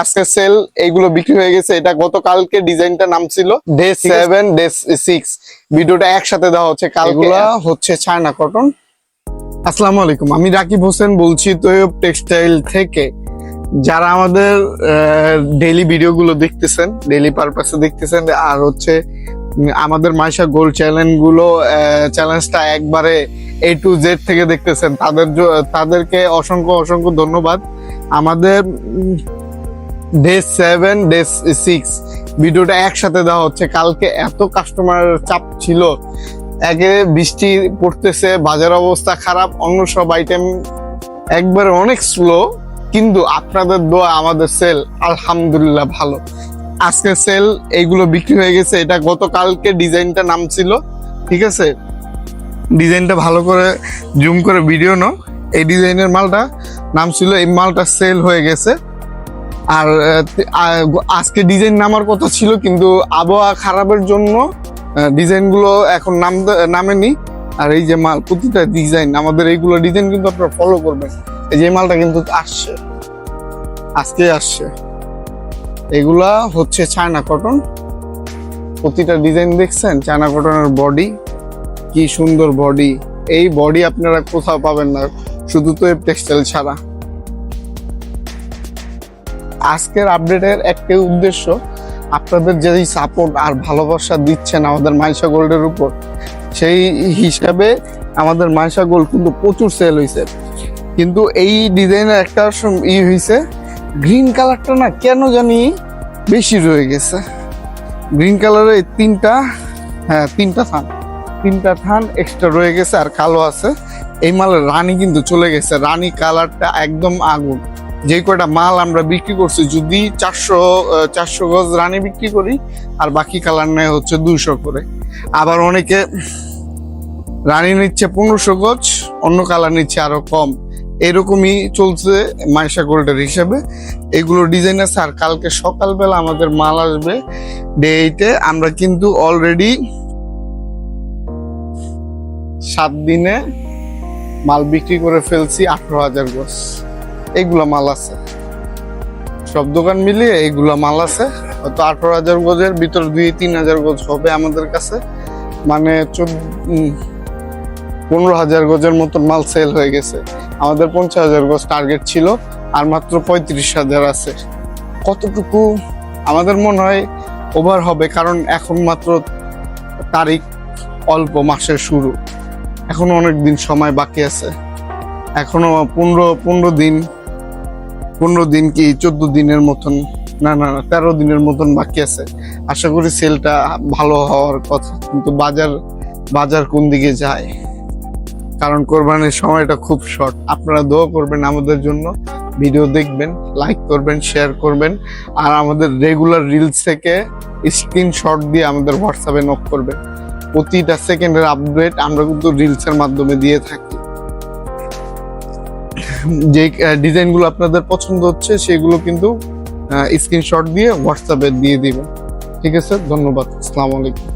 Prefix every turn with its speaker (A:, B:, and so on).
A: আজকে সেল এইগুলো বিক্রি হয়ে গেছে। এটা গতকালকে ডিজাইনটা নাম ছিল ডে 7 ডে 6। ভিডিওটা একসাথে দেওয়া হচ্ছে। কালগুলা হচ্ছে চায়না কটন। আসসালামু আলাইকুম, আমি রাকিব হোসেন বলছি তৈয়ব টেক্সটাইল থেকে। যারা আমাদের ডেইলি ভিডিওগুলো দেখতেছেন, ডেইলি পারপাসে দেখতেছেন, আর হচ্ছে আমাদের মাইশা গোল্ড চ্যালেঞ্জটা একবারে A to Z থেকে দেখতেছেন, তাদেরকে অসংখ্য অসংখ্য ধন্যবাদ। আমাদের ডে 7 ডে 6 ভিডিওটা একসাথে দেওয়া হচ্ছে। কালকে এত কাস্টমার চাপ ছিল, একে বৃষ্টি পড়তেছে, বাজার অবস্থা খারাপ, অন্য সব আইটেম একবারে অনেক স্লো, কিন্তু আপনাদের দোয়া আমাদের সেল আলহামদুলিল্লাহ ভালো। আজকে সেল এইগুলো বিক্রি হয়ে গেছে। এটা গতকালকে ডিজাইনটা নাম ছিল, ঠিক আছে? ডিজাইনটা ভালো করে জুম করে ভিডিও নাও। এই ডিজাইনের মালটা নাম ছিল, এই মালটা সেল হয়ে গেছে। আর আজকে ডিজাইন নামার কথা ছিল, কিন্তু আবহাওয়া খারাপের জন্য ডিজাইনগুলো এখন নামেনি। আর এই যে মাল, প্রতিটা ডিজাইন, আমাদের এইগুলো ডিজাইন কিন্তু আপনারা ফলো করবেন। এই যে মালটা কিন্তু আসছে, আজকে আসছে। এগুলা হচ্ছে চায়না কটন। প্রতিটা ডিজাইন দেখছেন, চায়না কটনের বডি, কি সুন্দর বডি। এই বডি আপনারা কোথাও পাবেন না, শুধু তৈয়ব টেক্সটাইল ছাড়া। আজকের আপডেটের একটাই উদ্দেশ্য, আপনাদের যে সাপোর্ট আর ভালোবাসা দিচ্ছেন আমাদের মাইশা গোল্ডের উপর, সেই হিসাবে আমাদের মাইশা গোল্ড কিন্তু প্রচুর সেল হয়েছে। কিন্তু এই ডিজাইনের একটা হয়েছে, গ্রিন কালারটা না কেন জানি বেশি রয়ে গেছে। গ্রিন কালারের তিনটা থান এক্সট্রা রয়ে গেছে, আর কালো আছে। এই মালের রানী কিন্তু চলে গেছে, রানী কালারটা একদম আগুন। যে কয়টা মাল আমরা বিক্রি করছি, যদি 400 গজ রানী বিক্রি করি, আর বাকি কালার নেয় হচ্ছে 200 করে। আবার অনেকে রানী নিচ্ছে 1500 গজ, অন্য কালার নিচ্ছে আরো কম। এরকমই চলছে মাইশা গোল্ডের হিসাবে। এগুলো ডিজাইন আছে। আর কালকে সকালবেলা আমাদের মাল আসবে ডে 8-এ। আমরা কিন্তু অলরেডি 7 দিনে মাল বিক্রি করে ফেলছি 18,000 গজ। এইগুলা মাল আছে, সব দোকান মিলিয়ে এইগুলা মাল আছে। হয়তো 18,000 গজের ভিতর 2-3,000 গজ হবে আমাদের কাছে, মানে 15,000 গজের মতন মাল সেল হয়ে গেছে। আমাদের 50,000 গজ টার্গেট ছিল, আর মাত্র 35,000 আছে। কতটুকু আমাদের মনে হয় ওভার হবে, কারণ এখন মাত্র তারিখ অল্প, মাসের শুরু, এখনো অনেক দিন সময় বাকি আছে। এখনো 15 দিন কি 14 দিনের মতন, না 13 দিনের মতন বাকি আছে। আশা করি সেলটা ভালো হওয়ার কথা, কিন্তু বাজার কোন দিকে যায়, কারণ কোরবানির সময়টা খুব শর্ট। আপনারা দোয়া করবেন আমাদের জন্য, ভিডিও দেখবেন, লাইক করবেন, শেয়ার করবেন, আর আমাদের রেগুলার রিলস থেকে স্ক্রিনশট দিয়ে আমাদের হোয়াটসঅ্যাপে নক করবেন। প্রতিটা সেকেন্ডের আপডেট আমরা কিন্তু রিলসের মাধ্যমে দিয়ে থাকি। যে ডিজাইনগুলো আপনাদের পছন্দ হচ্ছে সেগুলো কিন্তু স্ক্রিনশট দিয়ে হোয়াটসঅ্যাপে দিয়ে দিবেন। ঠিক আছে, ধন্যবাদ। আসসালামু আলাইকুম।